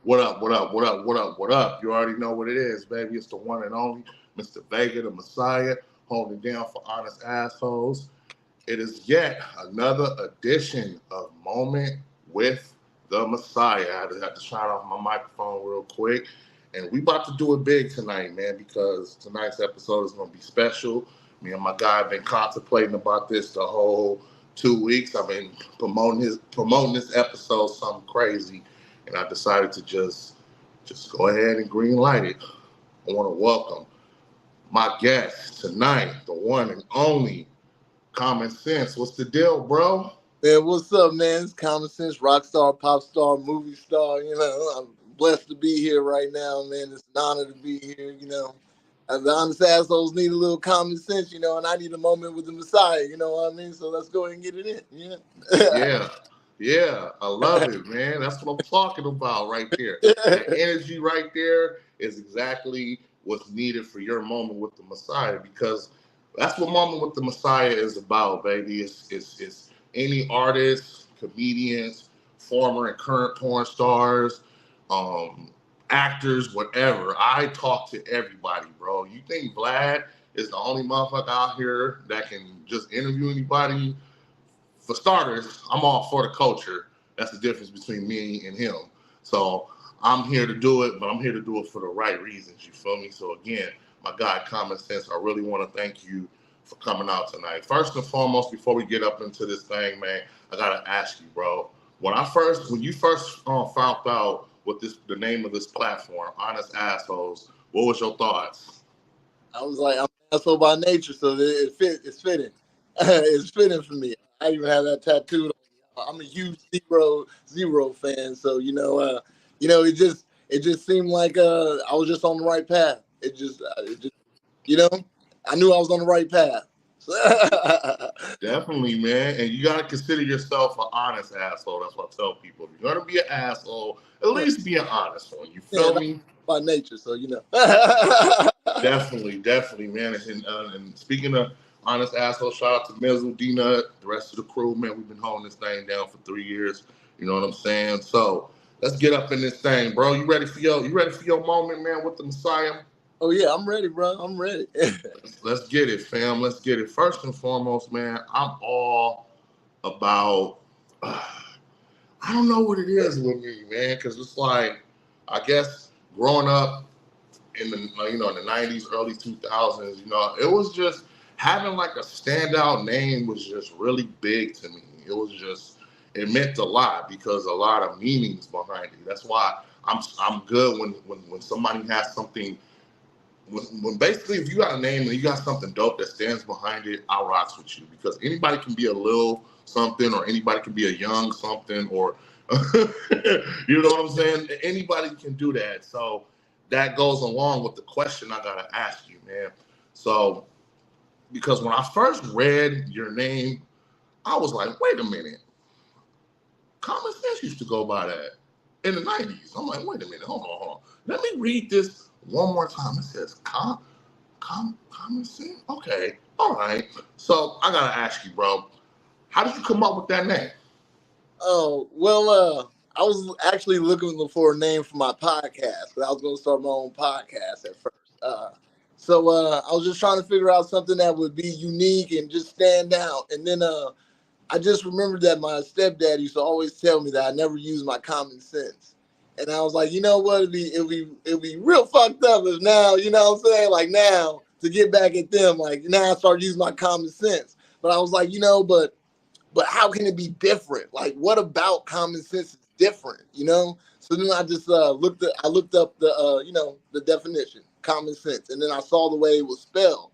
What up, what up, what up, what up, what up? You already know what it is, baby. It's the one and only Mr. Vega, the Messiah, holding it down for honest assholes. It is yet another edition of Moment with the Messiah. I just had to shut off my microphone real quick. And we about to do it big tonight, man, because tonight's episode is going to be special. Me and my guy have been contemplating about this the whole 2 weeks. I've been promoting this episode something crazy, and I decided to just go ahead and green light it. I want to welcome my guest tonight, the one and only Kahmencents. What's the deal, bro? Man, what's up, man? It's Kahmencents, rock star, pop star, movie star. I'm blessed to be here right now, man. It's an honor to be here, The honest assholes need a little common sense, and I need a moment with the Messiah, you know what I mean? So let's go ahead and get it in, Yeah, I love it, man. That's what I'm talking about right there. The energy right there is exactly what's needed for your moment with the Messiah, because that's what Moment with the Messiah is about, baby. It's any artists, comedians, former and current porn stars, actors, whatever. I talk to everybody, bro. You think Vlad is the only motherfucker out here that can just interview anybody? For starters, I'm all for the culture. That's the difference between me and him. So I'm here to do it, but I'm here to do it for the right reasons. You feel me? So again, my guy, Kahmencents, I really want to thank you for coming out tonight. First and foremost, before we get up into this thing, man, I gotta ask you, bro. When you first found out what the name of this platform, Honest Assholes, what was your thoughts? I was like, I'm an asshole by nature, so it's fitting. It's fitting for me. I even have that tattooed on me. I'm a huge zero fan, so it just seemed like I was just on the right path. I knew I was on the right path. Definitely, man. And you gotta consider yourself an honest asshole. That's what I tell people. If you're gonna be an asshole, at least be an honest one. You feel me? By nature, so Definitely, man. And speaking of honest asshole, shout out to Mizzle, D-Nut, the rest of the crew, man. We've been holding this thing down for 3 years. You know what I'm saying? So let's get up in this thing, bro. You ready for your moment, man, with the Messiah? Oh yeah, I'm ready, bro. I'm ready. Let's get it, fam. Let's get it. First and foremost, man, I'm all about. I don't know what it is with me, man, because it's like, I guess growing up in the in the 90s, early 2000s, it was just having like a standout name was just really big to me. It meant a lot because a lot of meanings behind it. That's why I'm good when somebody has something. When basically, if you got a name and you got something dope that stands behind it, I'll rock with you, because anybody can be a little something, or anybody can be a young something, or you know what I'm saying? Anybody can do that. So that goes along with the question I gotta ask you, man. So, because when I first read your name, I was like, wait a minute. Kahmencents used to go by that in the 90s. I'm like, wait a minute, hold on. Let me read this one more time. It says Kahmencents? Okay, all right. So I gotta ask you, bro, how did you come up with that name? Oh, well, I was actually looking for a name for my podcast, but I was going to start my own podcast at first. So I was just trying to figure out something that would be unique and just stand out. And then I just remembered that my stepdad used to always tell me that I never used my common sense. And I was like, you know what? It'd be real fucked up if now, you know what I'm saying? Like now, to get back at them, like now I start using my common sense. But I was like, but how can it be different? Like, what about common sense is different, So then I just looked up the definition, common sense, and then I saw the way it was spelled,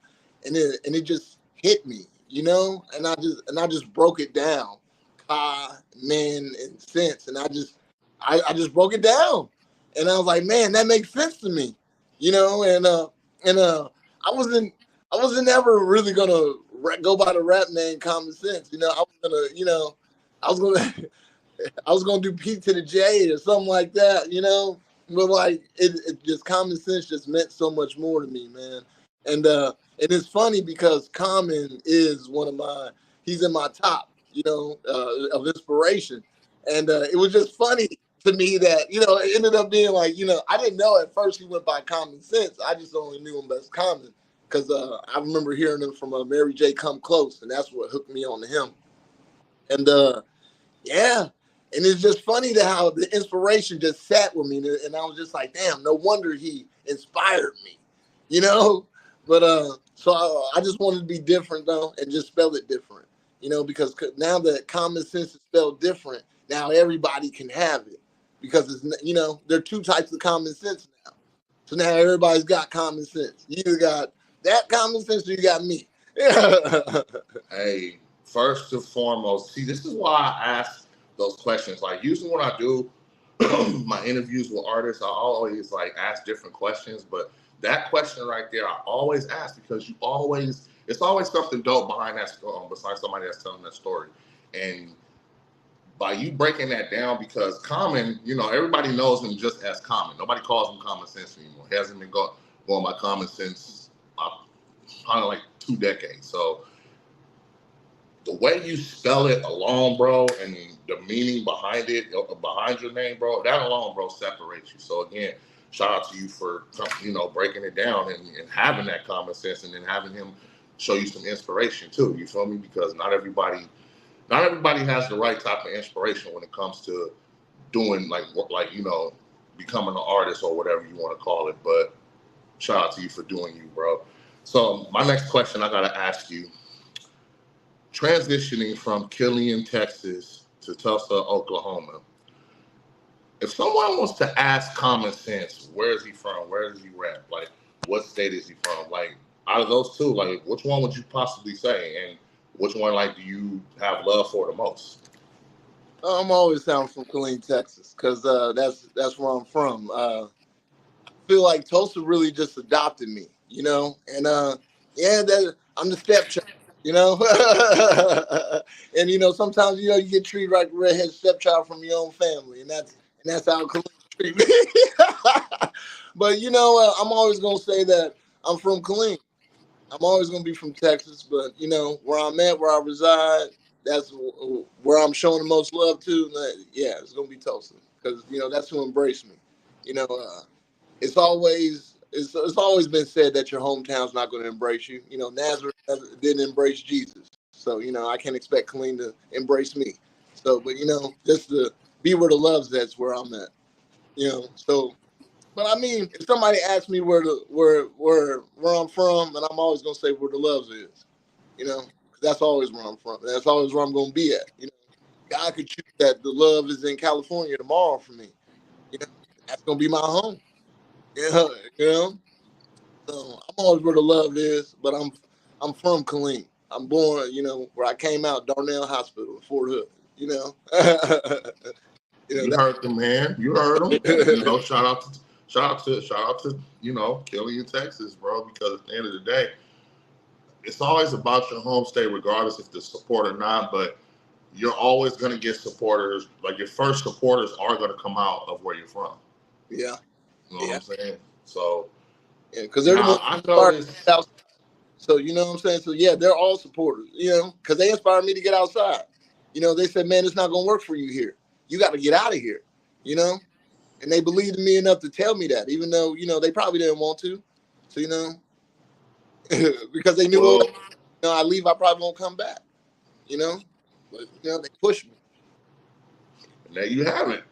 and it just hit me, and I just broke it down, and sense, and I just broke it down, and I was like, man, that makes sense to me, and I wasn't ever really gonna go by the rap name Common Sense. I was gonna I was gonna do P to the J or something like that, But like it just Common Sense just meant so much more to me, man. And it's funny because Common is he's in my top, of inspiration. And it was just funny to me that, it ended up being like, I didn't know at first he went by Common Sense. I just only knew him as Common because I remember hearing him from Mary J. Come Close, and that's what hooked me on to him. And yeah, and it's just funny to how the inspiration just sat with me, and I was just like, damn, no wonder he inspired me, you know. But so I just wanted to be different though, and just spell it different, because now that Common Sense is spelled different, now everybody can have it because it's there are two types of common sense now. So now everybody's got common sense. You either got that common sense or you got me. Hey, first and foremost, see, this is why I ask those questions. Like, usually when I do my interviews with artists, I always like ask different questions. But that question right there, I always ask because it's always something dope behind that story, besides somebody that's telling that story. And by you breaking that down, because Common, everybody knows him just as Common. Nobody calls him Common Sense anymore. He hasn't been going by Common Sense kind of like 2 decades. So the way you spell it alone, bro, and the meaning behind it, behind your name, bro, that alone, bro, separates you. So again, shout out to you for breaking it down and having that common sense, and then having him show you some inspiration too. You feel me? Because not everybody has the right type of inspiration when it comes to doing becoming an artist or whatever you want to call it. But shout out to you for doing you, bro. So my next question I gotta ask you: transitioning from Killeen, Texas to Tulsa, Oklahoma. If someone wants to ask Common Sense, where is he from? Where does he rap? Like, what state is he from? Like, out of those two, like, which one would you possibly say? And which one, like, do you have love for the most? I'm always down from Killeen, Texas, because that's where I'm from. I feel like Tulsa really just adopted me, and I'm the stepchild, you know, and sometimes you get treated like a redhead stepchild from your own family, and that's how Killeen treat me. But I'm always gonna say that I'm from Killeen. I'm always going to be from Texas, but where I'm at, where I reside, that's where I'm showing the most love to. Yeah, it's going to be Tulsa because that's who embraced me. It's always been said that your hometown's not going to embrace you. Nazareth didn't embrace Jesus, so I can't expect Killeen to embrace me. So, but just to be where the love's at's where I'm at. So. But I mean, if somebody asks me where I'm from, and I'm always gonna say where the love is, 'cause that's always where I'm from. That's always where I'm gonna be at. God could choose that the love is in California tomorrow for me. That's gonna be my home. Yeah, you know. So I'm always where the love is, but I'm from Killeen. I'm born, where I came out, Darnell Hospital, Fort Hood. You know, You heard the man. You heard him. Shout out to Killeen, Texas, bro. Because at the end of the day, it's always about your home state, regardless if the support or not. But you're always going to get supporters. Like, your first supporters are going to come out of where you're from. Yeah. You know what I'm saying? So, yeah, because they're the ones I noticed. So you know what I'm saying? So yeah, they're all supporters, because they inspired me to get outside. They said, man, it's not gonna work for you here. You got to get out of here, and they believed in me enough to tell me that, even though, they probably didn't want to. So, because they knew, I leave, I probably won't come back, but, they pushed me. And there you have it.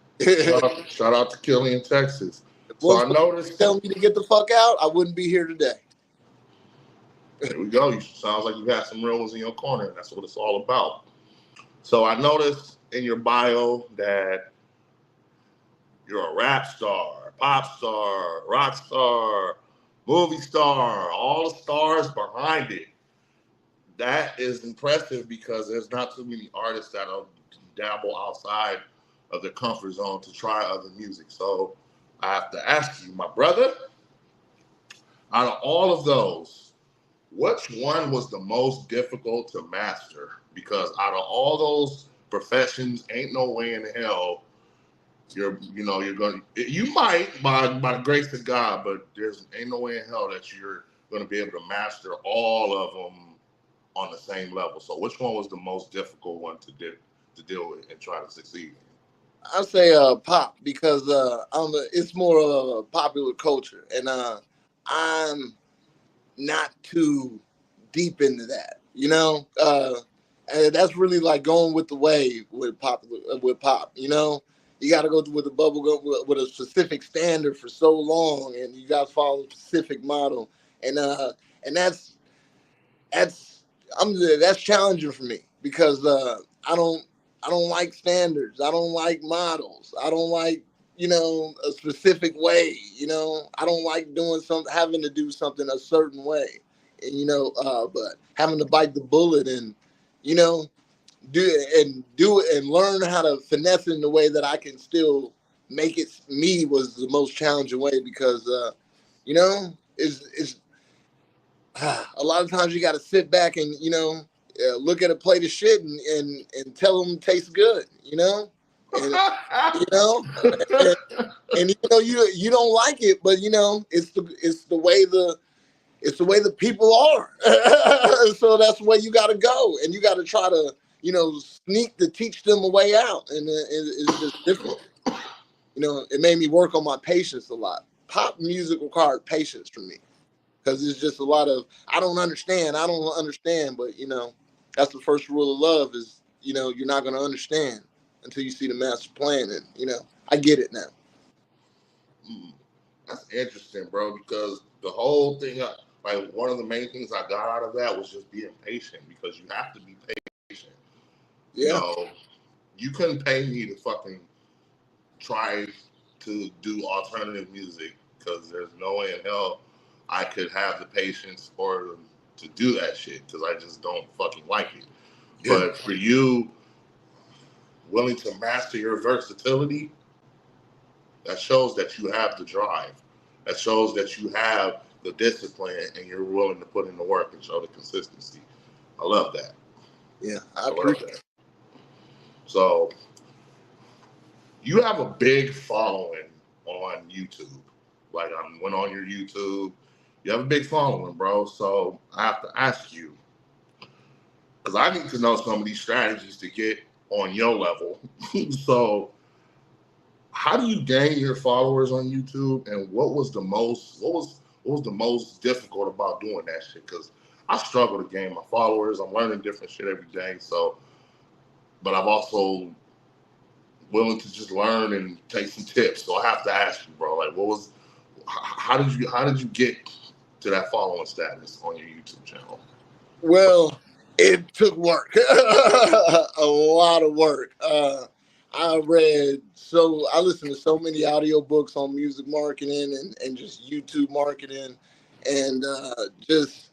Shout out to Killeen, Texas. So Once I noticed. telling me to get the fuck out, I wouldn't be here today. There we go. Sounds like you got some real ones in your corner. That's what it's all about. So I noticed in your bio that you're a rap star, pop star, rock star, movie star, all the stars behind it. That is impressive because there's not too many artists that'll dabble outside of their comfort zone to try other music. So I have to ask you, my brother, out of all of those, which one was the most difficult to master? Because out of all those professions, ain't no way in hell you might by the grace of God, but there's ain't no way in hell that you're gonna be able to master all of them on the same level. So which one was the most difficult one to deal with and try to succeed in? I say pop because it's more of a popular culture, and I'm not too deep into that, and that's really like going with the wave with pop. You got to go with the bubble gum with a specific standard for so long, and you got to follow a specific model, and and that's that's challenging for me because I don't I don't like standards. I don't like models. I don't like a specific way. I don't like doing something, having to do something a certain way, and but having to bite the bullet and you know do it and learn how to finesse it in a way that I can still make it me was the most challenging way because it's a lot of times you got to sit back and look at a plate of shit and tell them it tastes good, and you know and you don't like it, but it's the way the people are. So that's the way you got to go, and you got to try to sneak to teach them a way out, and it's just different. It made me work on my patience a lot. Pop music required patience from me because it's just a lot of I don't understand, but that's the first rule of love is you're not going to understand until you see the master plan, and I get it now. That's interesting, bro, because the whole thing, like one of the main things I got out of that was just being patient because you have to be patient. Yeah. You couldn't pay me to fucking try to do alternative music because there's no way in hell I could have the patience or to do that shit because I just don't fucking like it. Yeah. But for you, willing to master your versatility, that shows that you have the drive. That shows that you have the discipline and you're willing to put in the work and show the consistency. I love that. Yeah, I appreciate that. So, you have a big following on YouTube. Like, I went on your YouTube. You have a big following, bro. So, I have to ask you, because I need to know some of these strategies to get on your level. So, how do you gain your followers on YouTube, and what was the most difficult about doing that shit? Because I struggle to gain my followers. I'm learning different shit every day. So, but I'm also willing to just learn and take some tips. So I have to ask you, bro. Like, how did you get to that following status on your YouTube channel? Well, it took work, a lot of work. I listened to so many audiobooks on music marketing and just YouTube marketing and just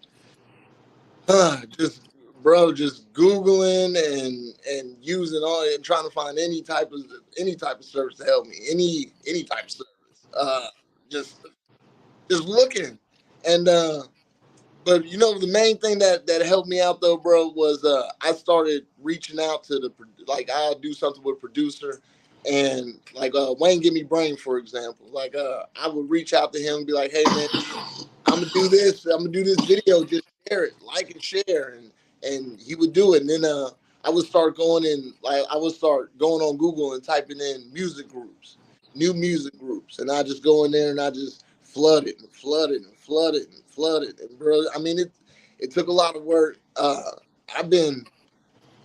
Googling and using all and trying to find any type of service to help me, any type of service. Just looking. And but the main thing that helped me out though, bro, was I started reaching out to I'll do something with a producer, and like Wayne Give Me Brain, for example. Like I would reach out to him and be like, hey man, I'm gonna do this video, just share it, like and share, and he would do it. And then I would start going on Google and typing in music groups, new music groups, and I just go in there and I just flood it and flood it and flood it and flood it. And bro, I mean it took a lot of work. I've been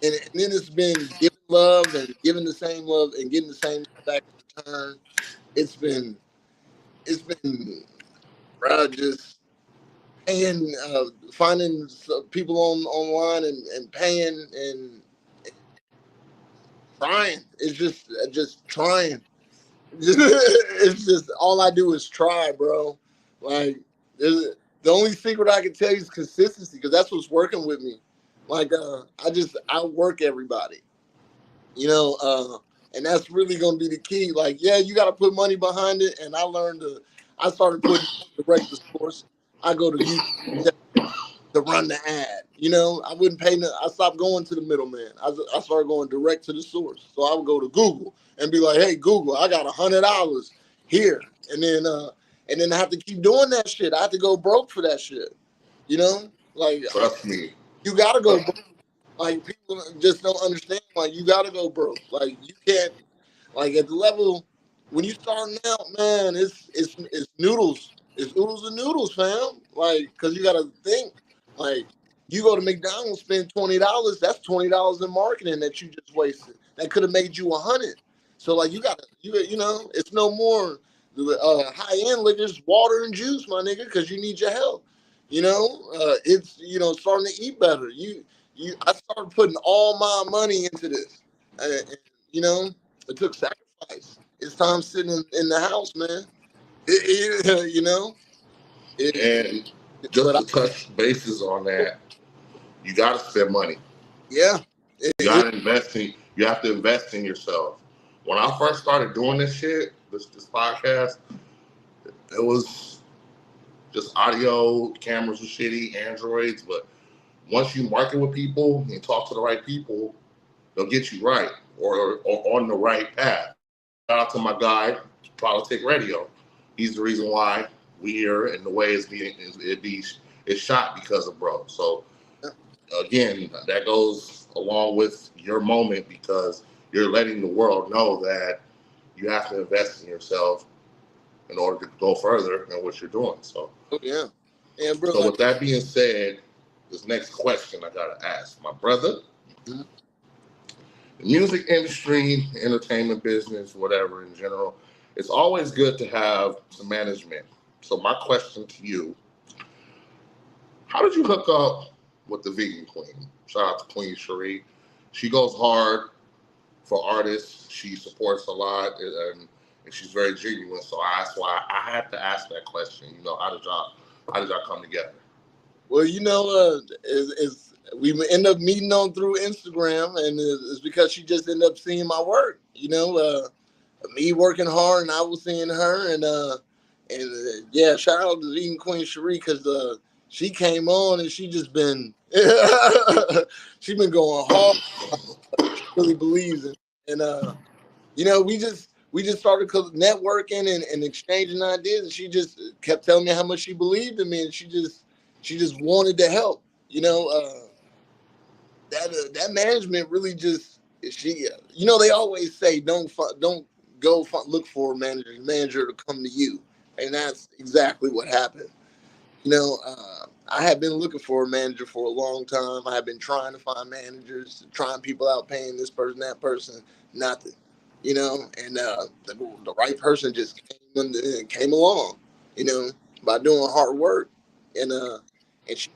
and then it's been giving love and giving the same love and getting the same back in return. It's been bro, just paying, finding people online and paying and trying. It's just trying. It's just all I do is try, bro. Like the only secret I can tell you is consistency because that's what's working with me. Like I work everybody, and that's really gonna be the key. Like yeah, you got to put money behind it, and I started putting direct to source. I go to YouTube to run the ad. I wouldn't pay. I stopped going to the middleman. I started going direct to the source. So I would go to Google and be like, "Hey Google, I got $100 here," and then I have to keep doing that shit. I have to go broke for that shit. Like trust me, you gotta go broke. Like people just don't understand. Like you gotta go broke. Like you can't. Like at the level when you starting out, man, it's noodles. It's oodles and noodles, fam. Like, cause you gotta think, like, you go to McDonald's, spend $20. That's $20 in marketing that you just wasted. That could have made you 100. So like, you know, it's no more high end liquor, just water and juice, my nigga, because you need your health. You know, it's starting to eat better. I started putting all my money into this. And, you know, it took sacrifice. It's time sitting in the house, man. You know, And but just to touch bases on that, you got to spend money. yeah, You got to invest in. You have to invest in yourself. When I first started doing this shit, this podcast, it was just audio. Cameras were shitty, Androids. But once you market with people and talk to the right people, they'll get you right or on the right path. Shout out to my guy, Politic Radio. He's the reason why we here and the way it's shot because of bro. So again, that goes along with your moment because you're letting the world know that you have to invest in yourself in order to go further in what you're doing. So yeah, bro. So with that being said, this next question I gotta ask my brother. Mm-hmm. The music industry, entertainment business, whatever in general, it's always good to have some management. So my question to you, how did you hook up with the Vegan Queen? Shout out to Queen Cherie. She goes hard for artists. She supports a lot and she's very genuine. So that's why I had to ask that question. You know, how did y'all come together? Well, you know, we end up meeting on through Instagram, and it's because she just ended up seeing my work. You know, me working hard, and I was seeing her, and yeah, shout out to Vegan Queen Cherie because she came on and she just been she been going hard. She really believes in, and you know, we just started networking and exchanging ideas, and she just kept telling me how much she believed in me, and she just wanted to help. You know, that management really just you know, they always say don't go look for a manager to come to you, and that's exactly what happened. You know, I have been looking for a manager for a long time. I have been trying to find managers, trying people out, paying this person, that person, nothing. You know, and the right person just came along. You know, by doing hard work, and she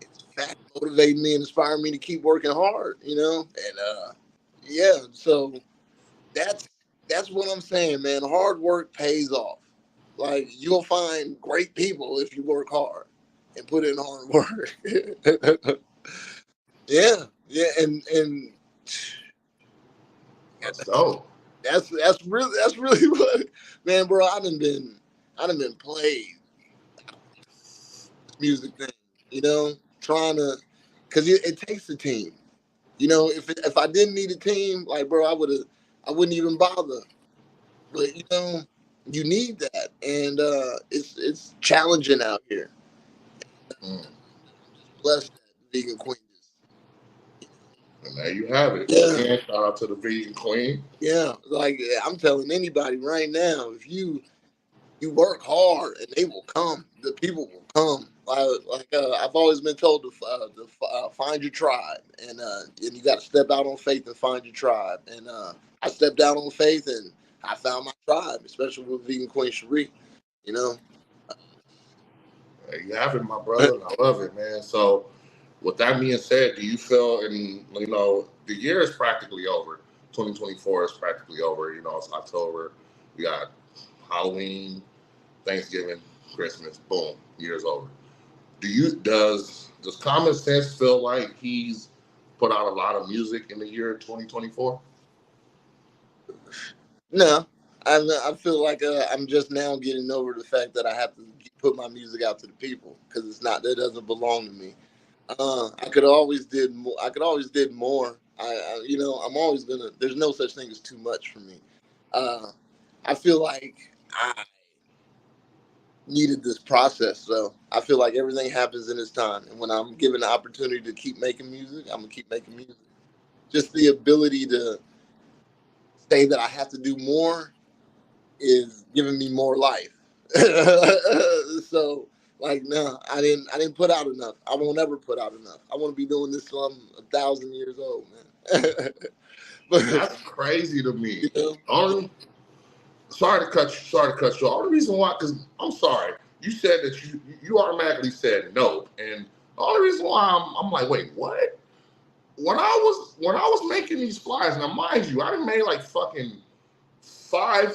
it's fact motivated me and inspired me to keep working hard. You know, and yeah, so that's that's what I'm saying, man. Hard work pays off. Like you'll find great people if you work hard and put in hard work. Yeah, yeah, and That's dope. that's really what, man, bro. I done been played music thing, you know, trying to, cause it takes a team. You know, if I didn't need a team, like bro, I wouldn't even bother. But you know, you need that, and it's challenging out here. Mm. Blessed that Vegan Queen And there you have it. is. Again, shout out to the Vegan Queen. Yeah. Like I'm telling anybody right now, if you work hard and they will come, the people will come. I've always been told to find your tribe, and you got to step out on faith and find your tribe. And I stepped out on faith and I found my tribe, especially with Vegan Queen Cherie. You know. There you have it, my brother. I love it, man. So, with that being said, do you feel, and you know, the year is practically over. 2024 is practically over. You know, it's October. We got Halloween, Thanksgiving, Christmas. Boom, year's over. Does Common Sense feel like he's put out a lot of music in the year 2024? No, I feel like I'm just now getting over the fact that I have to put my music out to the people because that doesn't belong to me. I could always did more. I could always did more. You know, I'm always gonna. There's no such thing as too much for me. Uh, I feel like I needed this process, so I feel like everything happens in its time. And when I'm given the opportunity to keep making music, I'm gonna keep making music. Just the ability to say that I have to do more is giving me more life. So like, no, I didn't put out enough. I won't ever put out enough. I want to be doing this till I'm 1,000 years old, man. But That's crazy to me. you know, Only sorry to cut you. All the reason why, because I'm sorry, you said that you automatically said no, and the only reason why I'm like, wait, what? When I was making these flyers, now mind you, I done made like fucking 4,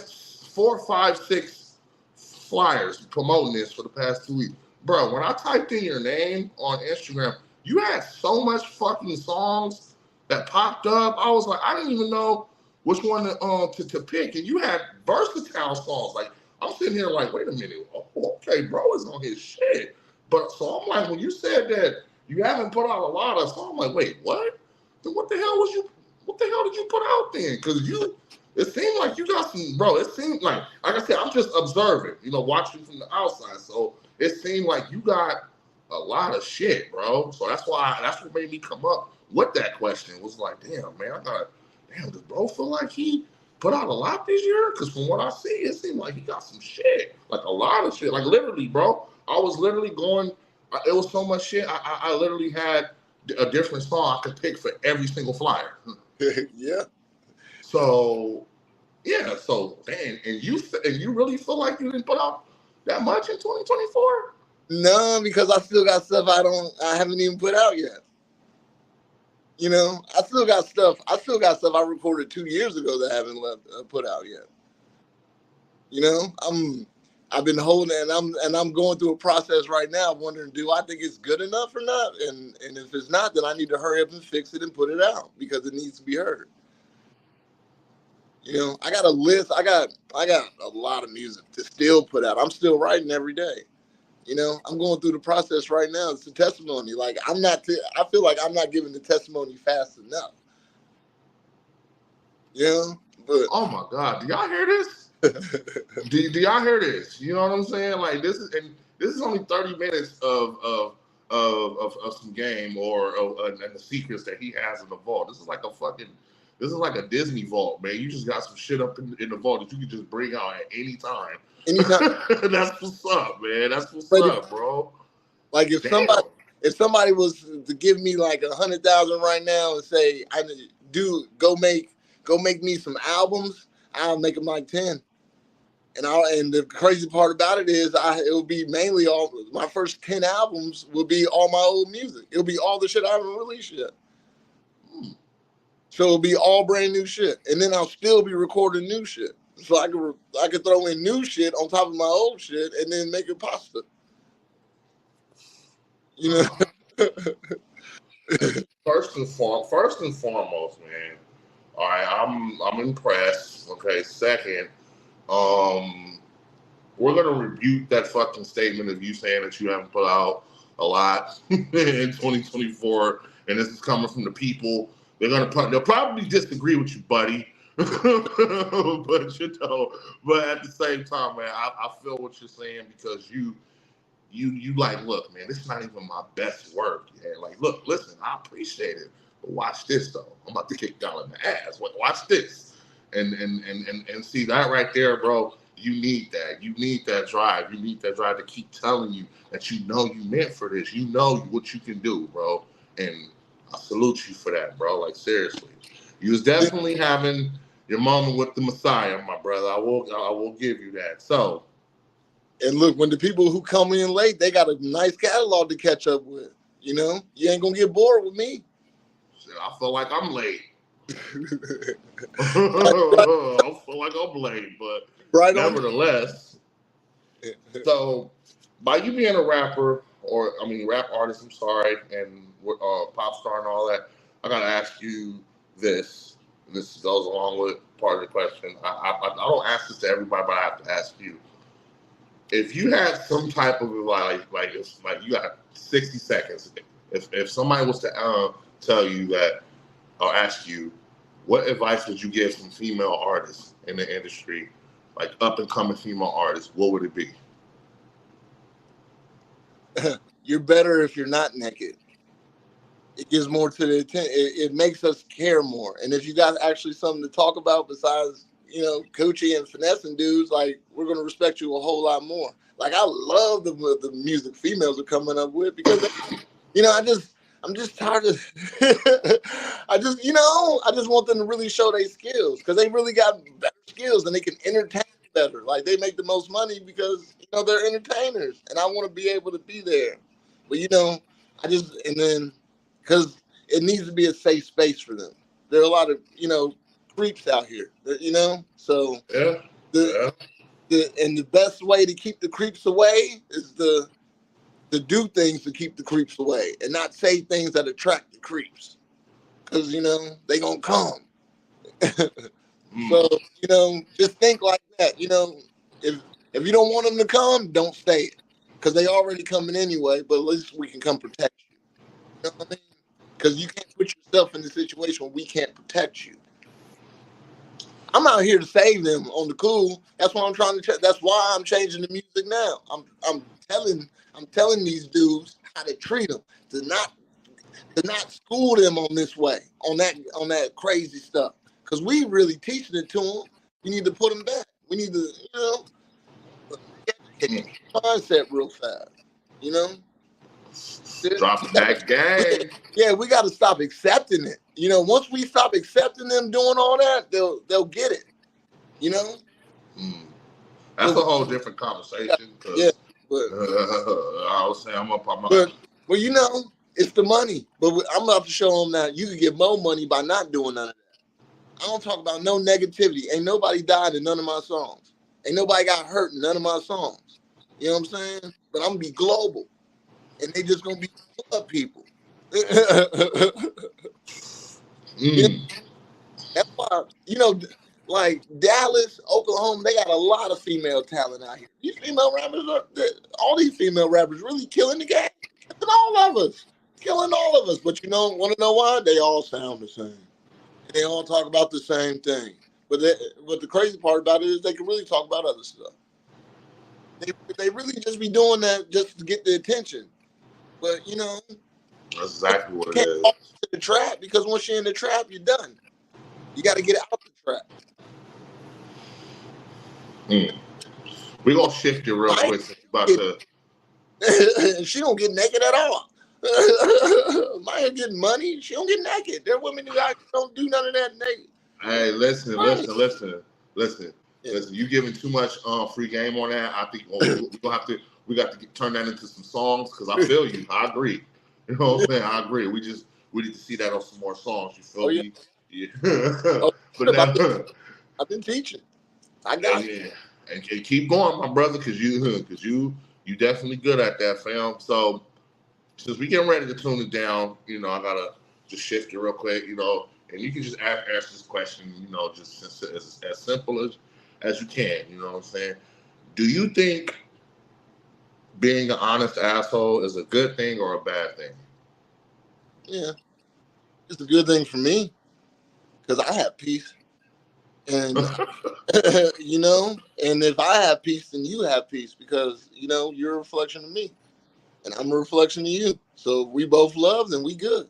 5, 6 flyers promoting this for the past 2 weeks. Bro, when I typed in your name on Instagram, you had so much fucking songs that popped up. I was like, I didn't even know which one to pick. And you had versatile songs. Like, I'm sitting here like, wait a minute. Oh, okay, bro is on his shit. But so I'm like, when you said that you haven't put out a lot of songs, I'm like, wait, what? Then what the hell did you put out then? Because it seemed like you got some, bro. It seemed like I said, I'm just observing, watching from the outside. So it seemed like you got a lot of shit, bro. So that's what made me come up with that question. It was like, damn, man, does bro feel like he put out a lot this year? Because from what I see, it seemed like he got some shit, like a lot of shit. Like literally, bro, I was literally going. It was so much shit. I literally had a different song I could pick for every single flyer. yeah. So yeah, so man, and you really feel like you didn't put out that much in 2024? No, because I still got stuff I haven't even put out yet. I still got stuff I recorded 2 years ago that I haven't put out yet. I've been holding, and I'm going through a process right now, wondering, do I think it's good enough or not? And if it's not, then I need to hurry up and fix it and put it out because it needs to be heard. I got a list. I got a lot of music to still put out. I'm still writing every day. I'm going through the process right now. It's a testimony. Like I feel like I'm not giving the testimony fast enough. But Oh my God, do y'all hear this? do y'all hear this? You know what I'm saying? Like this is only 30 minutes of some game and the secrets that he has in the vault. This is like a Disney vault, man. You just got some shit up in the vault that you can just bring out at any time. anytime. That's what's up, man. That's what's up, bro. Like if somebody was to give me like 100,000 right now and say, go make me some albums, I'll make them like 10. And the crazy part about it is it will be mainly all my first 10 albums will be all my old music. It'll be all the shit I haven't released yet. So it'll be all brand new shit. And then I'll still be recording new shit. So I could throw in new shit on top of my old shit and then make it pasta. First and foremost, man. All right, I'm impressed. Okay, second, we're gonna rebuke that fucking statement of you saying that you haven't put out a lot in 2024, and this is coming from the people. They'll probably disagree with you, buddy. but at the same time, man, I feel what you're saying because you like, look, man, this is not even my best work. Yeah, like, look, listen, I appreciate it, but watch this though. I'm about to kick y'all in the ass. Watch this, and see that right there, bro. You need that. You need that drive. You need that drive to keep telling you that you meant for this. You know what you can do, bro. And I salute you for that, bro. Like seriously, you was definitely having your moment with the Messiah, my brother. I will give you that. So. And look, when the people who come in late, they got a nice catalog to catch up with. You ain't gonna get bored with me. Shit, I feel like I'm late. I feel like I'm late, but nevertheless. So, by you being a rapper, rap artist, I'm sorry, and pop star and all that, I gotta ask you this. And this goes along with part of the question. I don't ask this to everybody, but I have to ask you. If you had some type of like you got 60 seconds, if somebody was to tell you that or ask you, what advice would you give some female artists in the industry, like up and coming female artists, what would it be? You're better if you're not naked. it gives more to the attention. It makes us care more. And if you got actually something to talk about besides, coochie and finessing dudes, like, we're gonna respect you a whole lot more. Like, I love the music females are coming up with because I'm just tired of I just want them to really show their skills because they really got better skills and they can entertain better. Like, they make the most money because they're entertainers, and I want to be able to be there. But and then because it needs to be a safe space for them. There are a lot of creeps out here, so Yeah, the yeah. the best way to keep the creeps away is to do things to keep the creeps away and not say things that attract the creeps because they gonna come. So Mm. just think like that. If you don't want them to come, don't stay because they already coming anyway. But at least we can come protect you. You know what I mean? Because you can't put yourself in the situation where we can't protect you. I'm out here to save them on the cool. That's why I'm trying to. That's why I'm changing the music now. I'm telling these dudes how to treat them to not school them on this way on that crazy stuff. Because we really teaching it to them. We need to put them back. We need to educate Mm. the mindset real fast. You know. Dropping that gang. Yeah, we got to stop accepting it. Once we stop accepting them doing all that, they'll get it. You know. Mm. That's But a whole different conversation yeah, because but I was saying I'm a, but well, it's the money. But I'm about to show them that you can get more money by not doing none of that. I don't talk about no negativity. Ain't nobody died in none of my songs. Ain't nobody got hurt in none of my songs. You know what I'm saying? But I'm gonna be global, and they just gonna be club people. Yeah, mm. that's why like Dallas, Oklahoma, they got a lot of female talent out here. These female rappers all these female rappers really killing the game, killing all of us. But want to know why? They all sound the same, and they all talk about the same thing. But the crazy part about it is they can really talk about other stuff. They really just be doing that just to get the attention. But That's exactly what you it can't is. fall into the trap because once you're in the trap, you're done. You got to get out the trap. Mm. We're gonna shift it real Maya quick. Since we're about to. she don't get naked at all. Maya getting money. She don't get naked. There are women who don't do none of that naked. Hey, listen, Right. listen, listen, listen, Yeah. listen. You giving too much free game on that. I think we gonna have to. We got to turn that into some songs because I feel you. I agree. You know what I'm saying? I agree. We need to see that on some more songs. You Oh feel yeah. me? Yeah. Oh, But now, I've been teaching. I and, got you. yeah, and keep going, my brother, because you definitely good at that, fam. So since we getting ready to tune it down, I gotta just shift it real quick, and you can just ask this question, just as simple as you can. You know what I'm saying? Do you think being an honest asshole is a good thing or a bad thing? Yeah, it's a good thing for me because I have peace, and and if I have peace, then you have peace because you're a reflection of me, and I'm a reflection of you. So we both love, then we good.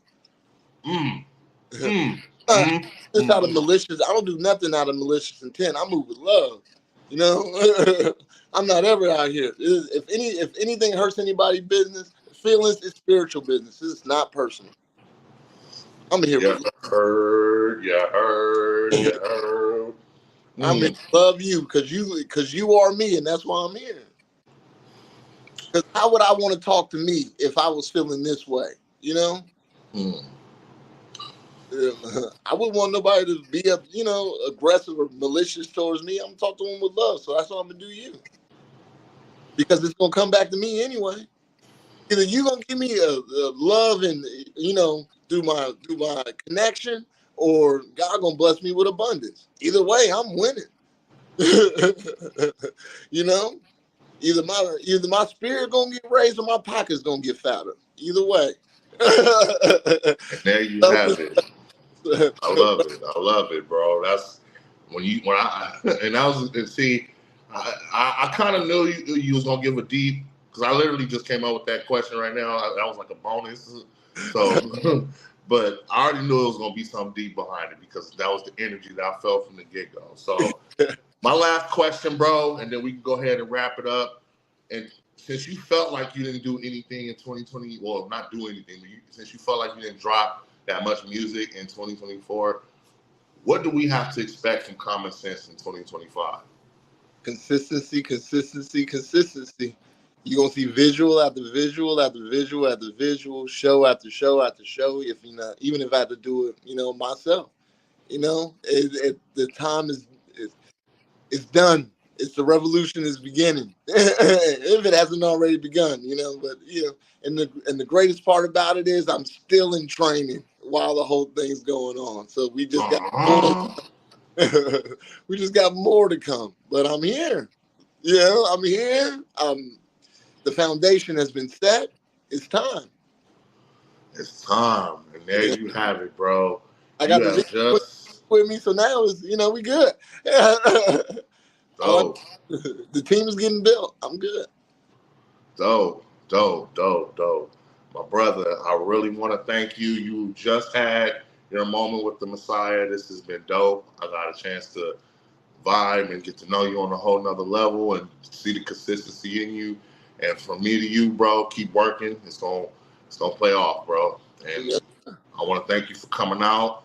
Mm, mm, Uh, mm, this out of mm. malicious. I don't do nothing out of malicious intent. I move with love. You know, I'm not ever out here. If anything hurts anybody's business, feelings, it's spiritual business. It's not personal. I'm here You with heard, you heard, you love. heard. I'm here Mm, to love you because you are me, and that's why I'm here. Because how would I want to talk to me if I was feeling this way? You know, mm. I wouldn't want nobody to be aggressive or malicious towards me. I'm gonna talk to them with love, so that's what I'm gonna do you because it's gonna come back to me anyway. Either you gonna give me a love and through my connection, or God gonna bless me with abundance. Either way, I'm winning. you know, either my spirit gonna get raised or my pocket's gonna get fatter. Either way. And there you have it. I love it. I love it, bro. That's when I and I was and see, I kind of knew you was gonna give a deep because I literally just came up with that question right now. That was like a bonus. So, but I already knew it was gonna be something deep behind it because that was the energy that I felt from the get go. So, my last question, bro, and then we can go ahead and wrap it up. And since you felt like you didn't do anything in 2020, well, not do anything, but since you felt like you didn't drop that much music in 2024, what do we have to expect from Common Sense in 2025? Consistency, consistency, consistency. You're gonna see visual after visual after visual after visual, show after show after show. If you know, even if I had to do it, myself. The time is done. It's the revolution is beginning. If it hasn't already begun, But and the greatest part about it is I'm still in training while the whole thing's going on. So we just got Uh-huh. we just got more to come. But I'm here. I'm here. The foundation has been set. It's time. It's time. And there Yeah. you have it, bro. I You got the have video just with me, so now we good. dope. The team is getting built. I'm good. Dope. My brother, I really want to thank you. You just had your moment with the Messiah. This has been dope. I got a chance to vibe and get to know you on a whole nother level and see the consistency in you. And from me to you, bro, keep working. It's gonna play off, bro. And Yeah. I want to thank you for coming out,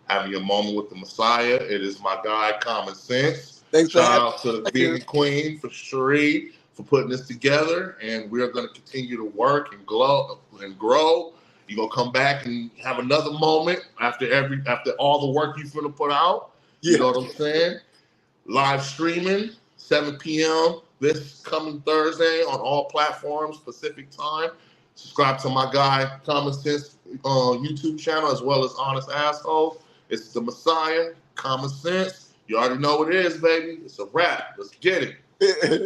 having your moment with the Messiah. It is my guy, Common Sense. Thanks for Shout having out to me here. Vegan Queen, for Cherie, for putting this together. And we're going to continue to work and grow. You're going to come back and have another moment after all the work you're going to put out. Yeah. You know what I'm saying? Live streaming, 7 p.m. this coming Thursday on all platforms, Pacific time. Subscribe to my guy, Common Sense YouTube channel, as well as Honest Asshole. It's the Messiah, Common Sense. You already know what it is, baby. It's a wrap. Let's get it.